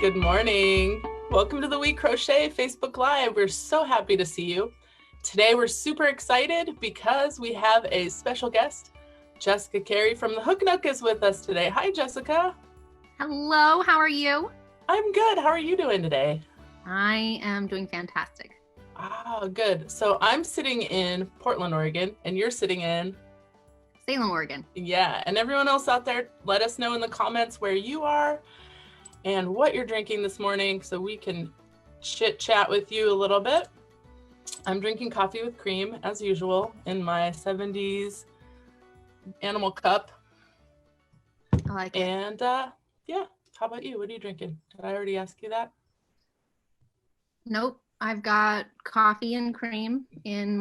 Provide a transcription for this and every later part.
Good morning. Welcome to the WeCrochet Facebook Live. We're so happy to see you. Today we're super excited because we have a special guest. Jessica Carey from the Hook Nook is with us today. Hi, Jessica. Hello, how are you? I'm good. How are you doing today? I am doing fantastic. Ah, good. So I'm sitting in Portland, Oregon, and you're sitting in Salem, Oregon. Yeah, and everyone else out there, let us know in the comments where you are and what you're drinking this morning so we can chit chat with you a little bit. I'm drinking coffee with cream as usual in my 70s animal cup. I like it. And yeah, how about you? What are you drinking? Did I already ask you that? Nope, I've got coffee and cream in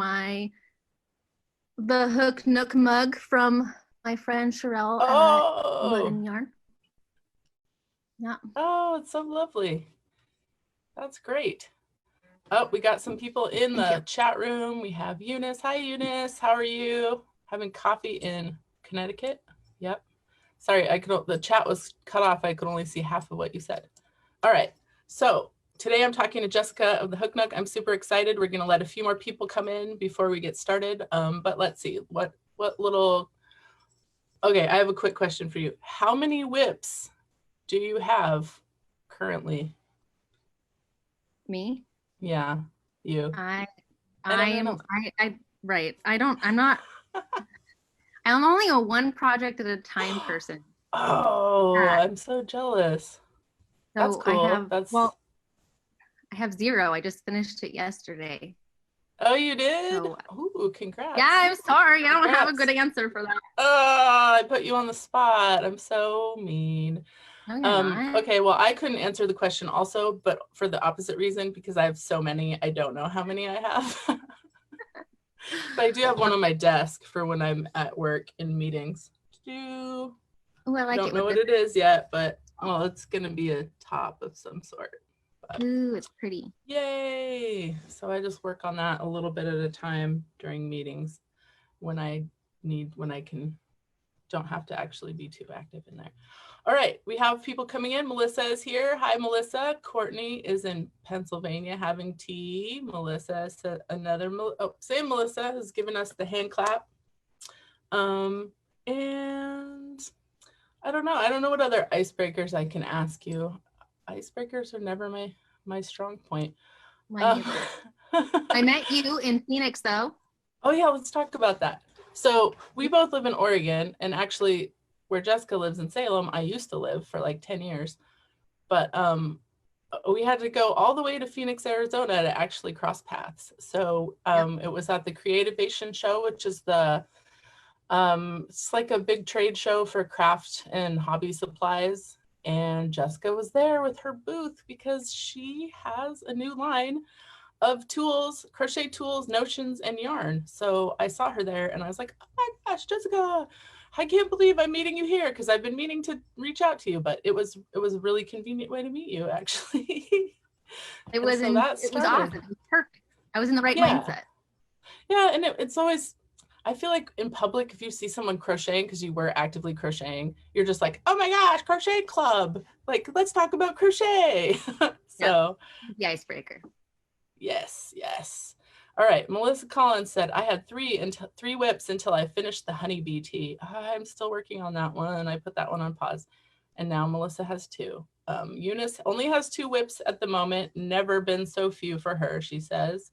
the Hook Nook mug from my friend Sherelle at Wood and Yarn. Yeah. Oh, it's so lovely. That's great. Oh, we got some people in the chat room. We have Eunice. Hi, Eunice. How are you? Having coffee in Connecticut? Yep. Sorry, the chat was cut off. I could only see half of what you said. All right. So today I'm talking to Jessica of the Hook Nook. I'm super excited. We're going to let a few more people come in before we get started. But let's see what little. Okay, I have a quick question for you. How many whips do you have currently? Me? Yeah, you. I'm not. I'm only a one project at a time person. Oh, I'm so jealous. So that's cool. I have 0. I just finished it yesterday. Oh, you did? So, ooh, congrats. Yeah, I'm sorry. I don't have a good answer for that. Oh, I put you on the spot. I'm so mean. No, you're not. Okay, well, I couldn't answer the question also, but for the opposite reason, because I have so many, I don't know how many I have. But I do have one on my desk for when I'm at work in meetings. Oh, I like it. Don't know what it is yet, but it's gonna be a top of some sort. But, ooh, it's pretty. Yay! So I just work on that a little bit at a time during meetings when I don't have to actually be too active in there. All right, we have people coming in. Melissa is here. Hi, Melissa. Courtney is in Pennsylvania having tea. Melissa said same Melissa has given us the hand clap. And I don't know what other icebreakers I can ask you. Icebreakers are never my strong point. I met you in Phoenix though. Oh yeah, let's talk about that. So we both live in Oregon, and actually where Jessica lives in Salem, I used to live for like 10 years. But we had to go all the way to Phoenix, Arizona to actually cross paths. So It was at the Creativation Show, which is it's like a big trade show for craft and hobby supplies. And Jessica was there with her booth because she has a new line of tools, crochet tools, notions, and yarn. So I saw her there and I was like, oh my gosh, Jessica, I can't believe I'm meeting you here because I've been meaning to reach out to you, but it was a really convenient way to meet you, actually. It was awesome. It was perfect. I was in the right mindset. Yeah, and it's always, I feel like in public, if you see someone crocheting because you were actively crocheting, you're just like, oh my gosh, crochet club. Like, let's talk about crochet. So the icebreaker. Yes. All right, Melissa Collins said, I had 3 whips until I finished the honeybee tea. I'm still working on that one. I put that one on pause. And now Melissa has 2. Eunice only has 2 whips at the moment. Never been so few for her, she says.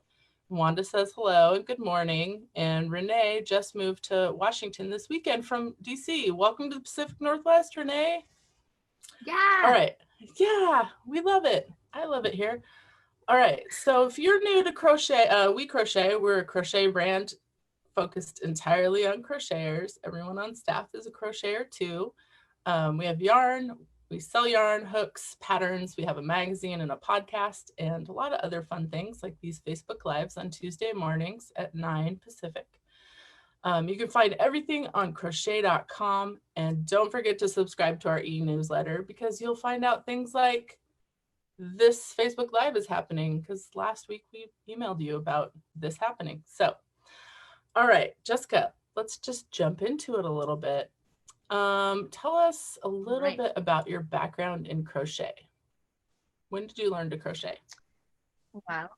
Wanda says hello and good morning. And Renee just moved to Washington this weekend from DC. Welcome to the Pacific Northwest, Renee. Yeah. All right. Yeah, we love it. I love it here. All right, so if you're new to crochet, WeCrochet, we're a crochet brand focused entirely on crocheters. Everyone on staff is a crocheter too. We have yarn, we sell yarn, hooks, patterns. We have a magazine and a podcast and a lot of other fun things like these Facebook Lives on Tuesday mornings at 9 Pacific. You can find everything on crochet.com, and don't forget to subscribe to our e-newsletter because you'll find out things like this Facebook Live is happening because last week we emailed you about this happening. So, all right, Jessica, let's just jump into it a little bit. Tell us a little bit about your background in crochet. When did you learn to crochet? Wow.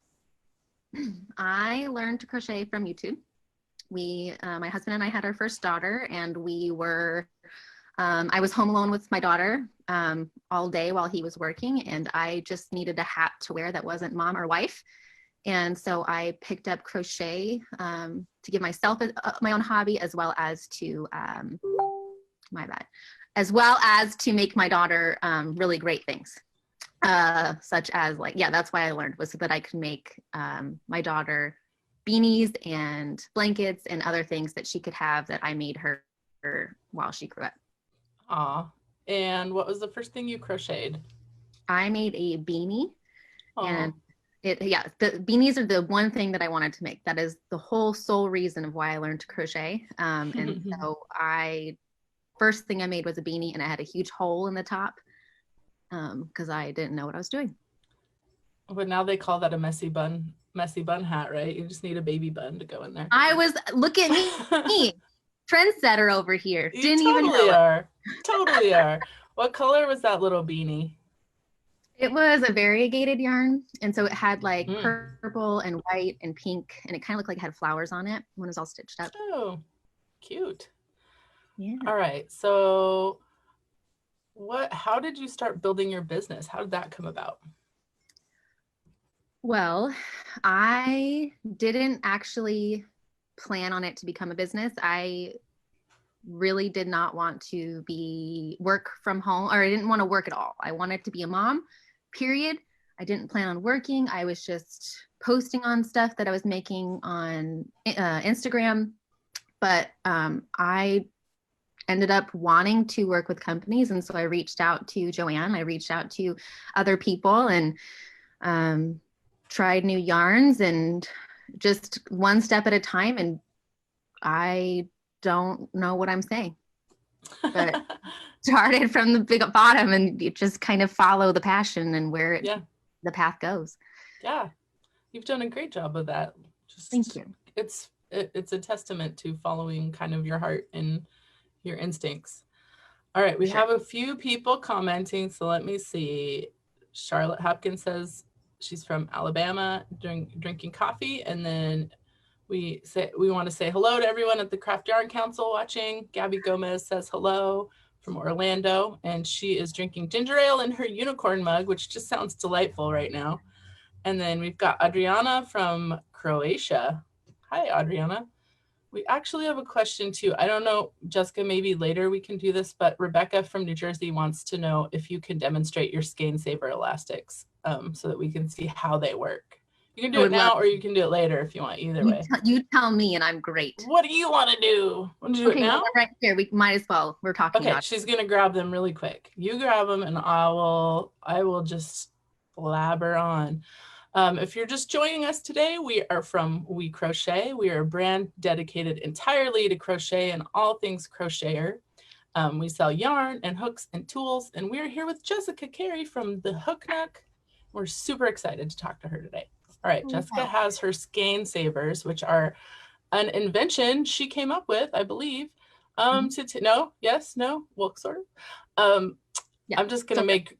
I learned to crochet from YouTube. My husband and I had our first daughter, and I was home alone with my daughter all day while he was working, and I just needed a hat to wear that wasn't mom or wife. And so I picked up crochet to give myself my own hobby, as well as to, as well as to make my daughter really great things. Such as that's why I learned, was so that I could make my daughter beanies and blankets and other things that she could have that I made her while she grew up. Aw. And what was the first thing you crocheted? I made a beanie. Aww. And the beanies are the one thing that I wanted to make. That is the whole sole reason of why I learned to crochet. And so first thing I made was a beanie, and it had a huge hole in the top because I didn't know what I was doing. But now they call that a messy bun hat, right? You just need a baby bun to go in there. Look at me, trendsetter over here. You Didn't totally even know are. Totally are. What color was that little beanie? It was a variegated yarn, and so it had like purple and white and pink, and it kind of looked like it had flowers on it when it was all stitched up. Oh, cute. Yeah. All right. So how did you start building your business? How did that come about? Well, I didn't actually plan on it to become a business. I really did not want to work from home, or I didn't want to work at all. I wanted to be a mom, period. I didn't plan on working. I was just posting on stuff that I was making on Instagram. But I ended up wanting to work with companies. And so I reached out to Joanne. I reached out to other people and tried new yarns, and just one step at a time. And I don't know what I'm saying, but started from the big bottom, and you just kind of follow the passion and where the path goes. Yeah, you've done a great job of that. Thank you. It's a testament to following kind of your heart and your instincts. All right, we have a few people commenting, so let me see. Charlotte Hopkins says she's from Alabama, drinking coffee, and then we want to say hello to everyone at the Craft Yarn Council watching. Gabby Gomez says hello from Orlando, and she is drinking ginger ale in her unicorn mug, which just sounds delightful right now. And then we've got Adriana from Croatia. Hi, Adriana. We actually have a question too. I don't know, Jessica, maybe later we can do this, but Rebecca from New Jersey wants to know if you can demonstrate your skein saver elastics so that we can see how they work. You can do it now, or you can do it later if you want, either way. You tell me, and I'm great. What do you want to do? Want to do it now? Right here. We might as well. We're talking about. Okay, she's going to grab them really quick. You grab them, and I will just blabber on. If you're just joining us today, we are from WeCrochet. We are a brand dedicated entirely to crochet and all things crocheter. We sell yarn and hooks and tools, and we're here with Jessica Carey from the Hook Nook. We're super excited to talk to her today. All right, Jessica has her skein savers, which are an invention she came up with, I believe. No, well, sort of. I'm just going to make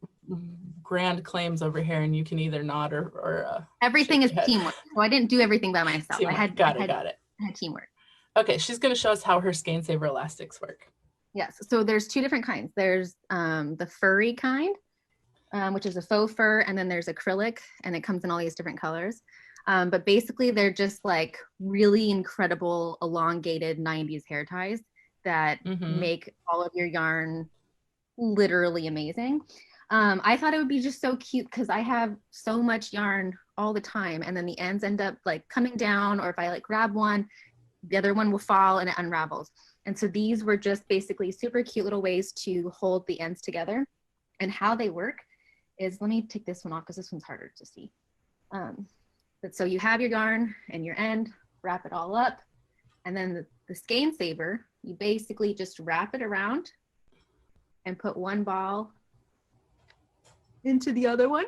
grand claims over here, and you can either nod or everything is teamwork. So I didn't do everything by myself. Teamwork. I had teamwork. Okay, she's going to show us how her skein saver elastics work. Yes, so there's two different kinds. There's the furry kind, which is a faux fur, and then there's acrylic, and it comes in all these different colors. But basically, they're just like really incredible elongated 90s hair ties that make all of your yarn literally amazing. I thought it would be just so cute because I have so much yarn all the time, and then the ends end up like coming down, or if I like grab one, the other one will fall and it unravels. And so these were just basically super cute little ways to hold the ends together. And how they work is, let me take this one off because this one's harder to see. But so you have your yarn and your end, wrap it all up, and then the skein saver, you basically just wrap it around and put one ball into the other one,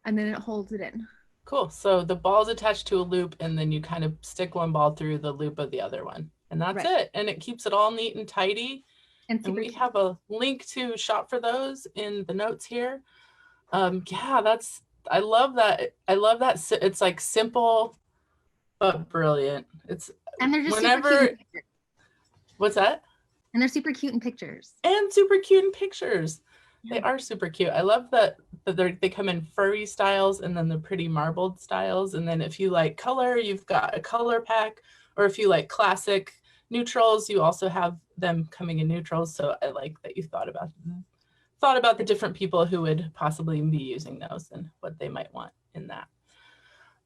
and then it holds it in. Cool. So the ball's attached to a loop, and then you kind of stick one ball through the loop of the other one, and that's it. And it keeps it all neat and tidy. And we have a link to shop for those in the notes here. Yeah, I love that. I love that. It's like simple but brilliant. It's And they're just super cute. whenever, what's that? And they're super cute in pictures. And super cute in pictures. They Yeah. are super cute. I love that they come in furry styles and then the pretty marbled styles. And then if you like color, you've got a color pack. Or if you like classic neutrals, you also have them coming in neutrals. So I like that you thought about the different people who would possibly be using those and what they might want in that.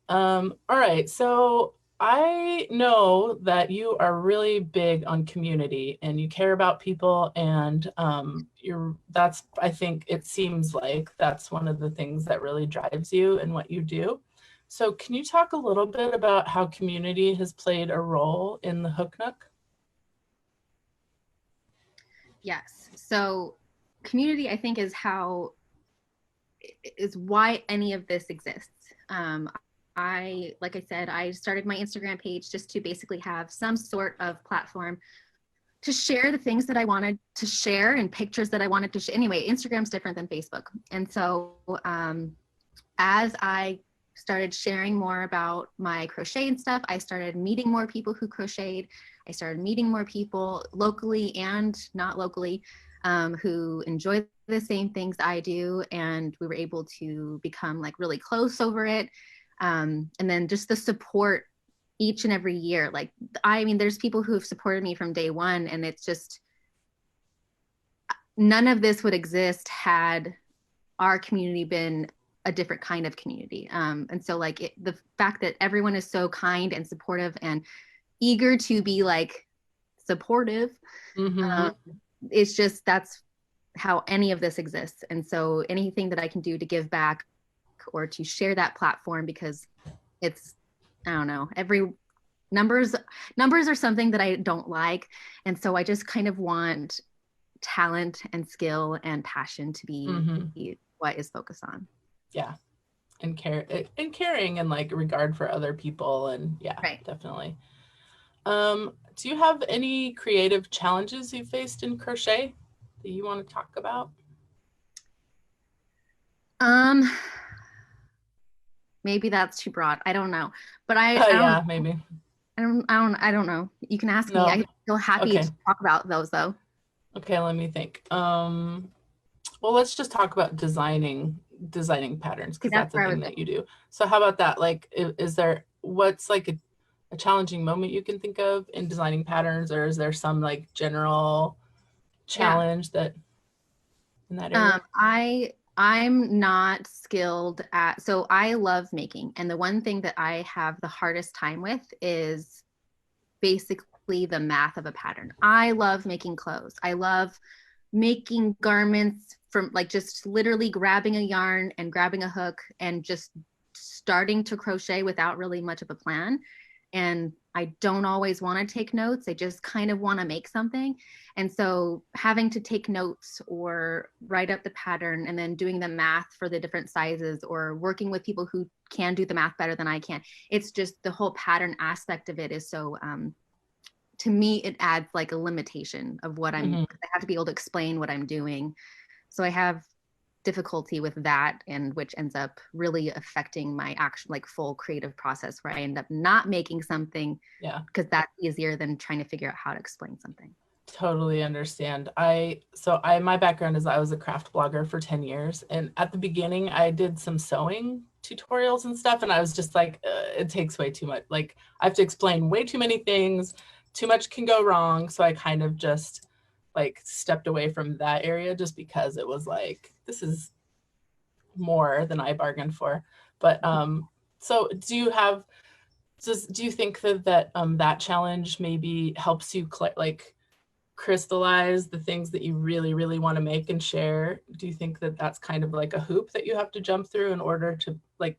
All right, so I know that you are really big on community and you care about people, and I think it seems like that's one of the things that really drives you in what you do. So can you talk a little bit about how community has played a role in the Hook Nook? Yes. So community, I think, is why any of this exists. Like I said, I started my Instagram page just to basically have some sort of platform to share the things that I wanted to share and pictures that I wanted to share. Anyway, Instagram's different than Facebook. And so as I started sharing more about my crochet and stuff, I started meeting more people who crocheted. I started meeting more people locally and not locally who enjoy the same things I do. And we were able to become like really close over it. And then just the support each and every year. Like, I mean, there's people who have supported me from day one, and it's just, none of this would exist had our community been a different kind of community. And so like the fact that everyone is so kind and supportive and eager to be like supportive, it's just, that's how any of this exists. And so anything that I can do to give back or to share that platform, because it's, I don't know, every numbers are something that I don't like. And so I just kind of want talent and skill and passion to be what is focused on. Yeah. And caring and like regard for other people. And yeah, right. Definitely. Do you have any creative challenges you faced in crochet that you want to talk about? Maybe that's too broad. I don't know, but Yeah, maybe. I don't know. You can ask me. No. I feel happy Okay. to talk about those though. Okay, let me think. Well, let's just talk about designing patterns, because that's a thing that you do. So how about that? Like, is there, what's like a challenging moment you can think of in designing patterns, or is there some like general challenge that in that area? I'm not skilled at, so I love making. And the one thing that I have the hardest time with is basically the math of a pattern. I love making clothes. I love making garments from like just literally grabbing a yarn and grabbing a hook and just starting to crochet without really much of a plan. And I don't always want to take notes. I just kind of want to make something. And so having to take notes or write up the pattern and then doing the math for the different sizes or working with people who can do the math better than I can. It's just the whole pattern aspect of it is so, to me, it adds like a limitation of what I have to be able to explain what I'm doing. So I have difficulty with that, and which ends up really affecting my actual like full creative process, where I end up not making something because that's easier than trying to figure out how to explain something. Totally understand. My background is I was a craft blogger for 10 years, and at the beginning I did some sewing tutorials and stuff, and I was just like, it takes way too much. Like, I have to explain way too many things, too much can go wrong. So I kind of just like stepped away from that area, just because it was like, this is more than I bargained for. But so do you think that challenge maybe helps you like crystallize the things that you really, really want to make and share? Do you think that that's kind of like a hoop that you have to jump through in order to like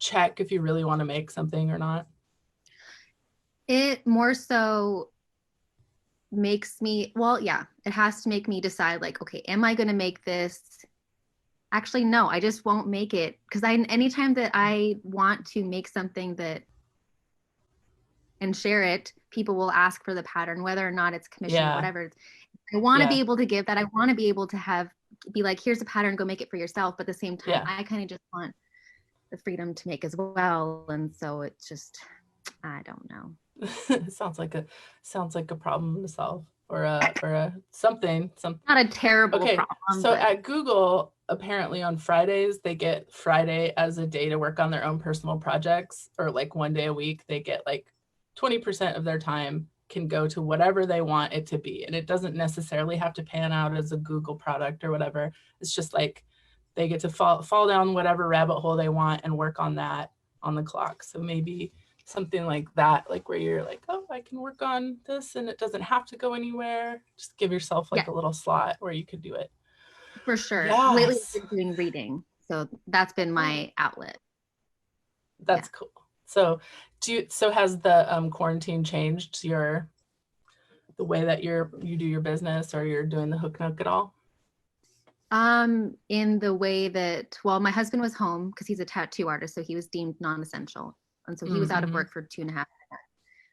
check if you really want to make something or not? It more so makes me, well, yeah, it has to make me decide like, okay, am I going to make this? Actually, no, I just won't make it, because anytime that I want to make something that and share it, people will ask for the pattern, whether or not it's commissioned, whatever. I want to be able to give that. I want to be able to have be like, here's a pattern, go make it for yourself. But at the same time, Yeah. I kind of just want the freedom to make as well. And so it's just, I don't know. sounds like a problem to solve, or a something. Not a terrible Okay, problem. so But at Google, apparently on Fridays, they get Friday as a day to work on their own personal projects, or like one day a week, they get like 20% of their time can go to whatever they want it to be. And it doesn't necessarily have to pan out as a Google product or whatever. It's just like they get to fall down whatever rabbit hole they want and work on that on the clock. So maybe something like that, like where you're like, oh, I can work on this and it doesn't have to go anywhere. Just give yourself like a little slot where you could do it. For sure. Yes. Lately I've been doing reading. So that's been my outlet. That's cool. So has the quarantine changed the way that you do your business, or you're doing the Hook Nook at all? In the way that, well, my husband was home because he's a tattoo artist, so he was deemed non-essential. And so he was out of work for 2.5 years.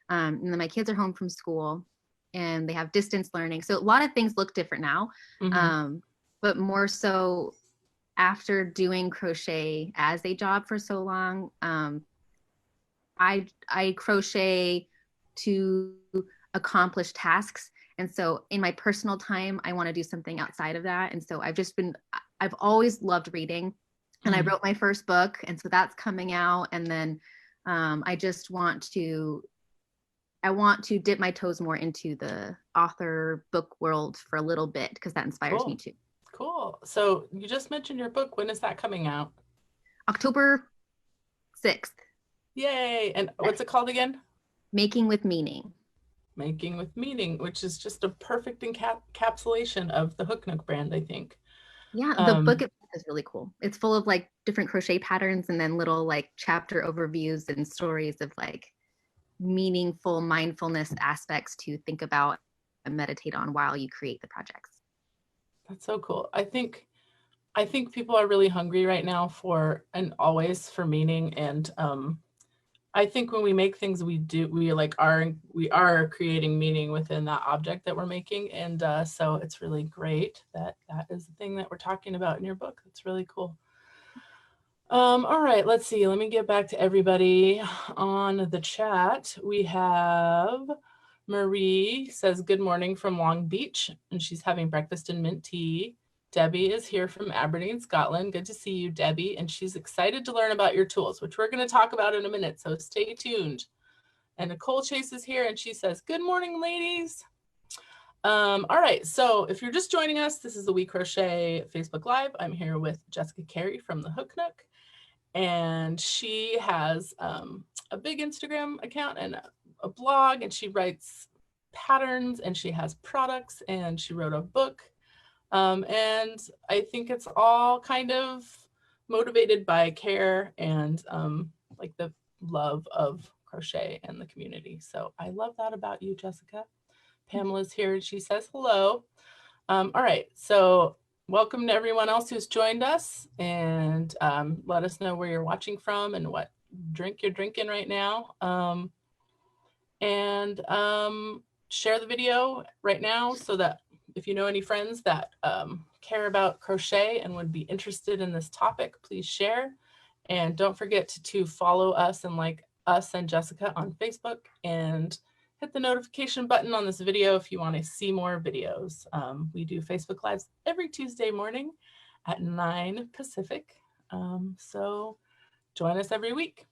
And then my kids are home from school and they have distance learning. So a lot of things look different now. But more so after doing crochet as a job for so long, I crochet to accomplish tasks. And so in my personal time, I want to do something outside of that. And so I've always loved reading, and I wrote my first book. And so that's coming out. And then I want to dip my toes more into the author book world for a little bit, because that inspires me too. Cool. So you just mentioned your book. When is that coming out? October 6th. Yay. And what's it called again? Making with Meaning. Making with Meaning, which is just a perfect encapsulation of the Hook Nook brand, I think. Yeah, the book is really cool. It's full of like different crochet patterns and then little like chapter overviews and stories of like meaningful mindfulness aspects to think about and meditate on while you create the projects. That's so cool. I think people are really hungry right now for, and always for, meaning. And I think when we make things, we are creating meaning within that object that we're making. And so it's really great that is the thing that we're talking about in your book. That's really cool. All right, let's see. Let me get back to everybody on the chat. We have Marie says, good morning from Long Beach, and she's having breakfast and mint tea. Debbie is here from Aberdeen, Scotland. Good to see you, Debbie. And she's excited to learn about your tools, which we're going to talk about in a minute. So stay tuned. And Nicole Chase is here, and she says, good morning, ladies. All right. So if you're just joining us, this is the WeCrochet Facebook Live. I'm here with Jessica Carey from the Hook Nook. And she has a big Instagram account and a blog, and she writes patterns, and she has products, and she wrote a book. And I think it's all kind of motivated by care and like the love of crochet and the community. So I love that about you, Jessica. Pamela's here, and she says hello. All right, so welcome to everyone else who's joined us, and let us know where you're watching from and what drink you're drinking right now. And share the video right now so that if you know any friends that care about crochet and would be interested in this topic, please share. And don't forget to follow us and like us and Jessica on Facebook, and hit the notification button on this video if you want to see more videos. We do Facebook Lives every Tuesday morning at 9 Pacific. So join us every week.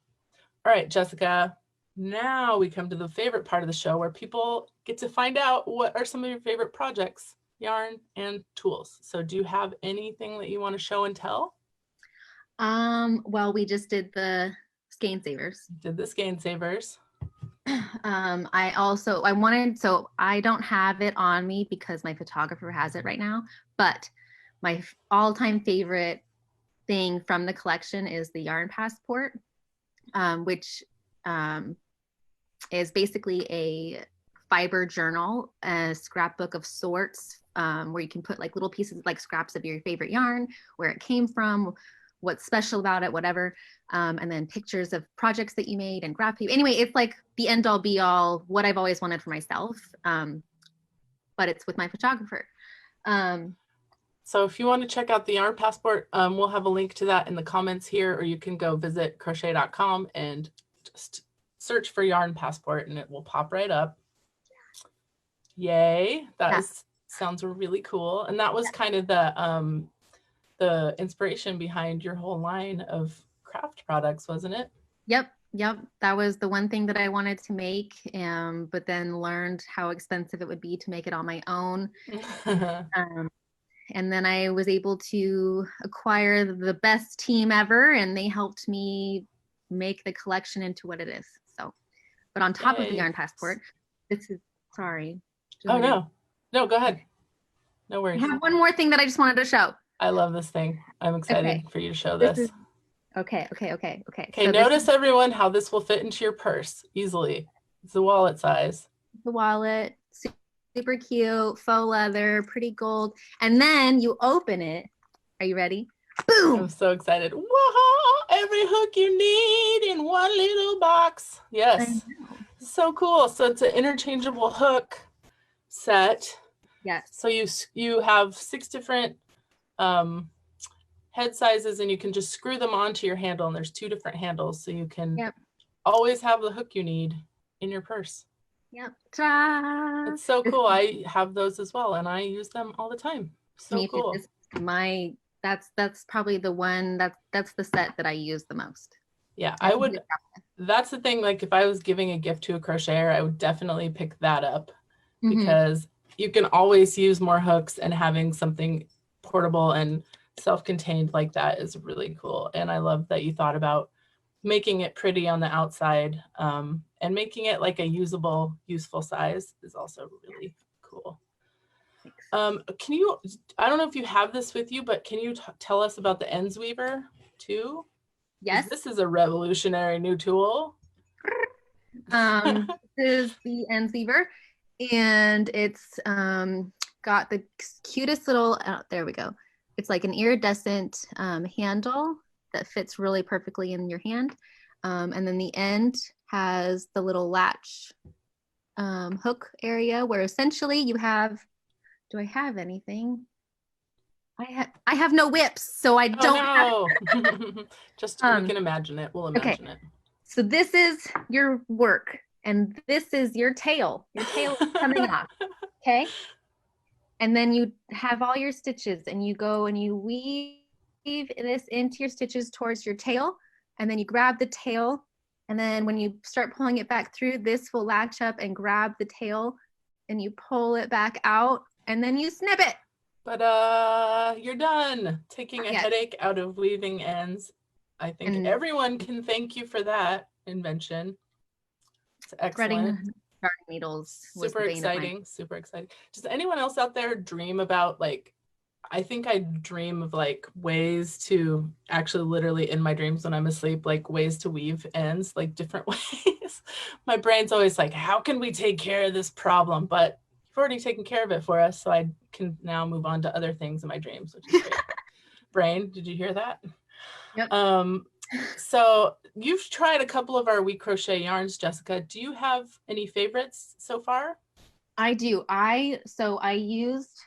All right, Jessica, now we come to the favorite part of the show, where people get to find out what are some of your favorite projects, yarn, and tools. So do you have anything that you want to show and tell? Well, we just did the skein savers. I don't have it on me because my photographer has it right now, but my all-time favorite thing from the collection is the Yarn Passport, which is basically a fiber journal, a scrapbook of sorts, where you can put like little pieces, like scraps of your favorite yarn, where it came from, what's special about it, whatever. And then pictures of projects that you made and graph paper. Anyway, it's like the end all be all, what I've always wanted for myself, but it's with my photographer. So if you want to check out the Yarn Passport, we'll have a link to that in the comments here, or you can go visit crochet.com and just search for Yarn Passport and it will pop right up. Yay. That sounds really cool. And that was kind of the inspiration behind your whole line of craft products, wasn't it? Yep. That was the one thing that I wanted to make, but then learned how expensive it would be to make it on my own. And then I was able to acquire the best team ever, and they helped me make the collection into what it is. So, but on top of the Yarn Passport, this is, sorry. Oh, no, go ahead. No worries. I have one more thing that I just wanted to show. I love this thing. I'm excited for you to show this. Okay. Okay, so notice everyone how this will fit into your purse easily. It's the wallet size. The wallet, super cute, faux leather, pretty gold. And then you open it. Are you ready? Boom! I'm so excited. Whoa! Every hook you need in one little box. Yes. So cool. So it's an interchangeable hook set. Yes. So you have 6 different head sizes, and you can just screw them onto your handle, and there's 2 different handles, so you can always have the hook you need in your purse. Yep. It's so cool. I have those as well, and I use them all the time. So cool. That's probably the one that's the set that I use the most. Yeah, I would. That's the thing. Like if I was giving a gift to a crocheter, I would definitely pick that up because you can always use more hooks, and having something portable and self-contained like that is really cool. And I love that you thought about making it pretty on the outside, and making it like a usable, useful size is also really cool. Can you, I don't know if you have this with you, but can you tell us about the ends weaver too? Yes. This is a revolutionary new tool. This is the ends weaver, and it's got the cutest little, there we go. It's like an iridescent handle that fits really perfectly in your hand. And then the end has the little latch hook area where essentially you have, do I have anything? I have no whips, so I don't have just we can imagine it. We'll imagine it. So this is your work, and this is your tail. Your tail is coming off. Okay. And then you have all your stitches, and you go and you weave this into your stitches towards your tail, and then you grab the tail, and then when you start pulling it back through, this will latch up and grab the tail, and you pull it back out, and then you snip it. But you're done. Taking a headache out of weaving ends. I think everyone can thank you for that invention. It's excellent. Darn needles. Super exciting. Super exciting. Does anyone else out there dream about, like, I think I dream of like ways to actually literally in my dreams when I'm asleep, like ways to weave ends, like different ways. My brain's always like, how can we take care of this problem? But you've already taken care of it for us. So I can now move on to other things in my dreams, which is great. Brain, did you hear that? Yep. So you've tried a couple of our WeCrochet yarns, Jessica. Do you have any favorites so far? I do. I used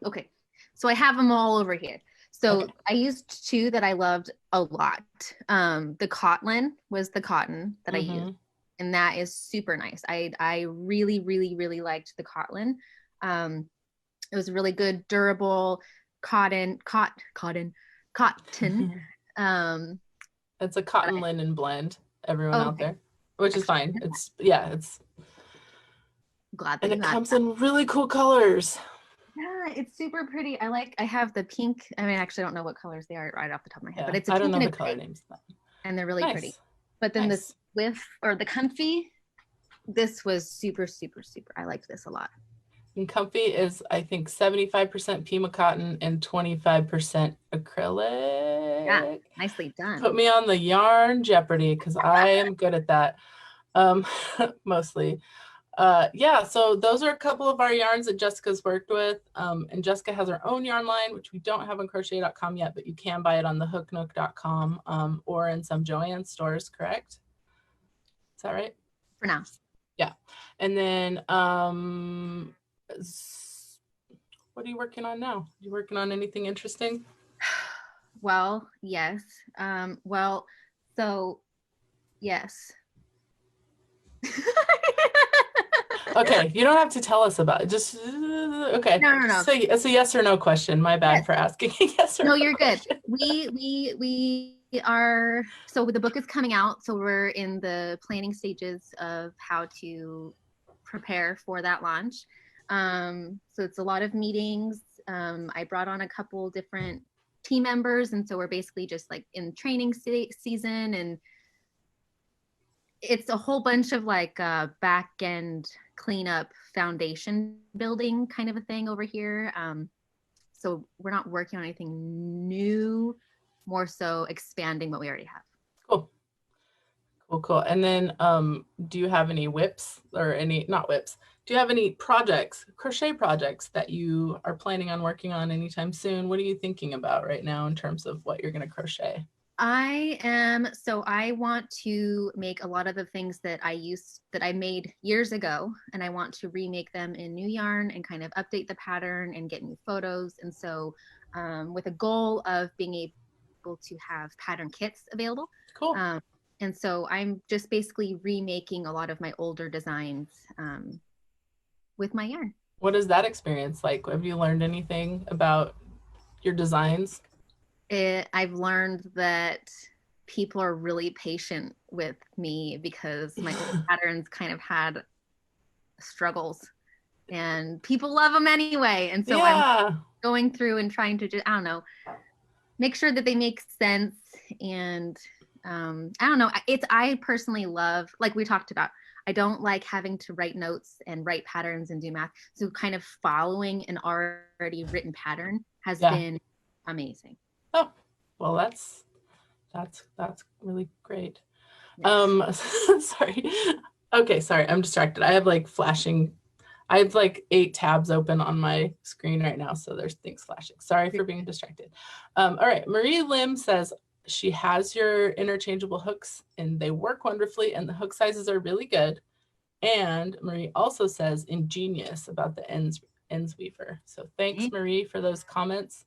okay. So I have them all over here. So I used 2 that I loved a lot. The Cotton was the cotton that I used, and that is super nice. I really, really, really liked the Cotton. It was really good, durable cotton. It's a cotton linen blend, everyone out there, which is fine. It's glad that and it comes in really cool colors. Yeah, it's super pretty. I have the pink. I mean, actually, I don't know what colors they are right off the top of my head, but it's I don't know the color names. And they're really pretty. But then the Swift or the Comfy, this was super, super, super. I liked this a lot. And Comfy is, I think, 75% Pima cotton and 25% acrylic. Yeah, nicely done. Put me on the yarn Jeopardy because I am good at that, mostly. Yeah, so those are a couple of our yarns that Jessica's worked with. And Jessica has her own yarn line, which we don't have on crochet.com yet, but you can buy it on the hooknook.com or in some Joann stores, correct? Is that right? For now. Yeah. And then what are you working on now? You working on anything interesting? Well, yes. So yes. Okay, you don't have to tell us about it. Just okay. No. So it's a yes or no question. My bad Yes. for asking a yes or No, no you're good. question. We are, so the book is coming out, so we're in the planning stages of how to prepare for that launch. So it's a lot of meetings. I brought on a couple different team members, and so we're basically just like in training season, and it's a whole bunch of like back end cleanup, foundation building kind of a thing over here. So we're not working on anything new, more so expanding what we already have. Cool. Cool. And then do you have any whips or any, not whips, do you have any projects, crochet projects that you are planning on working on anytime soon? What are you thinking about right now in terms of what you're going to crochet? I want to make a lot of the things that I made years ago, and I want to remake them in new yarn and kind of update the pattern and get new photos. And so with a goal of being able to have pattern kits available. Cool. And so I'm just basically remaking a lot of my older designs with my yarn. What is that experience like? Have you learned anything about your designs? I've learned that people are really patient with me because my old patterns kind of had struggles, and people love them anyway. And so I'm going through and trying to just, I don't know, make sure that they make sense. And I don't know, I personally love, like we talked about, I don't like having to write notes and write patterns and do math. So kind of following an already written pattern has been amazing. Oh, well, that's really great. Sorry. Okay, sorry, I'm distracted. I have like 8 tabs open on my screen right now, so there's things flashing. Sorry for being distracted. All right, Marie Lim says she has your interchangeable hooks and they work wonderfully and the hook sizes are really good. And Marie also says ingenious about the ends weaver. So thanks, Marie, for those comments.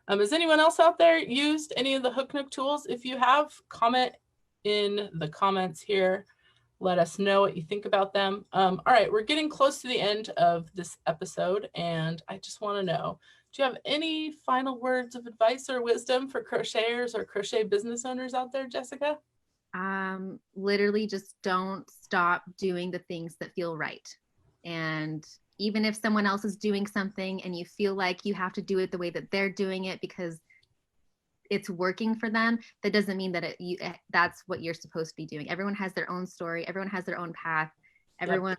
Has anyone else out there used any of the Hook Nook tools? If you have, comment in the comments here. Let us know what you think about them. All right, we're getting close to the end of this episode, and I just want to know, do you have any final words of advice or wisdom for crocheters or crochet business owners out there, Jessica? Literally just don't stop doing the things that feel right. And even if someone else is doing something and you feel like you have to do it the way that they're doing it because it's working for them, that doesn't mean that that's what you're supposed to be doing. Everyone has their own story. Everyone has their own path. Everyone's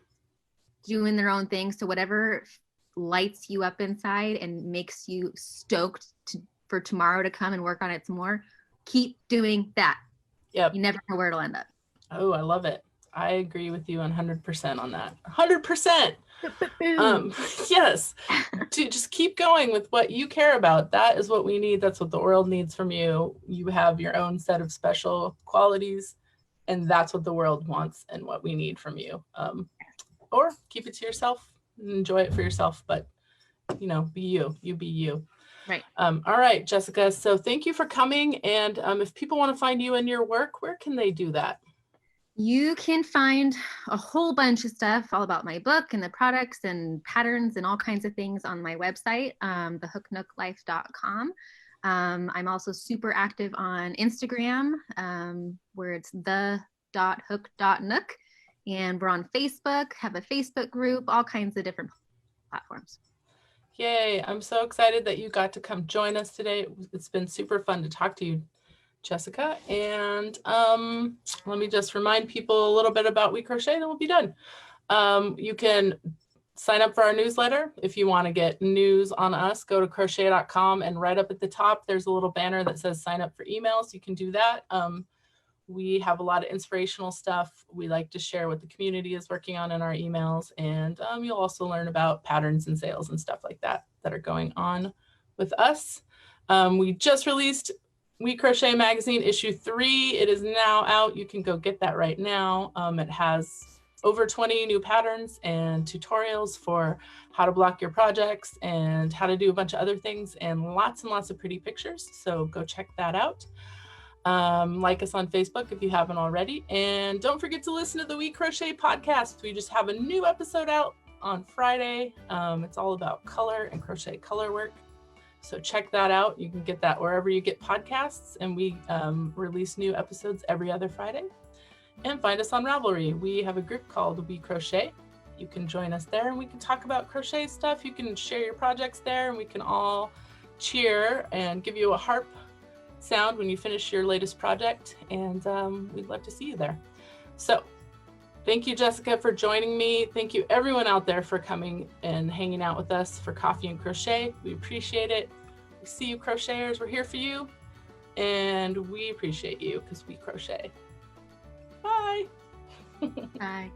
doing their own thing. So whatever lights you up inside and makes you stoked for tomorrow to come and work on it some more, keep doing that. Yep. You never know where it'll end up. Oh, I love it. I agree with you 100% on that. 100%. Yes. To just keep going with what you care about. That is what we need. That's what the world needs from you. You have your own set of special qualities, and that's what the world wants and what we need from you. Or keep it to yourself and enjoy it for yourself, but be you. You be you. Right. All right, Jessica. So thank you for coming. And if people want to find you and your work, where can they do that? You can find a whole bunch of stuff all about my book and the products and patterns and all kinds of things on my website, thehooknooklife.com. I'm also super active on Instagram, where it's the.hook.nook. And we're on Facebook, have a Facebook group, all kinds of different platforms. Yay. I'm so excited that you got to come join us today. It's been super fun to talk to you, Jessica. And let me just remind people a little bit about WeCrochet, then we'll be done. You can sign up for our newsletter. If you want to get news on us, go to crochet.com, and right up at the top, there's a little banner that says sign up for emails. You can do that. We have a lot of inspirational stuff we like to share what the community is working on in our emails. And you'll also learn about patterns and sales and stuff like that are going on with us. We just released WeCrochet magazine issue 3. It is now out. You can go get that right now. It has over 20 new patterns and tutorials for how to block your projects and how to do a bunch of other things, and lots of pretty pictures. So go check that out. Like us on Facebook if you haven't already. And don't forget to listen to the WeCrochet podcast. We just have a new episode out on Friday. It's all about color and crochet color work. So check that out. You can get that wherever you get podcasts, and we release new episodes every other Friday. And find us on Ravelry. We have a group called WeCrochet. You can join us there and we can talk about crochet stuff. You can share your projects there and we can all cheer and give you a harp sound when you finish your latest project. And we'd love to see you there. So thank you, Jessica, for joining me. Thank you everyone out there for coming and hanging out with us for Coffee and Crochet. We appreciate it. We see you, crocheters. We're here for you. And we appreciate you because we crochet. Bye. Bye.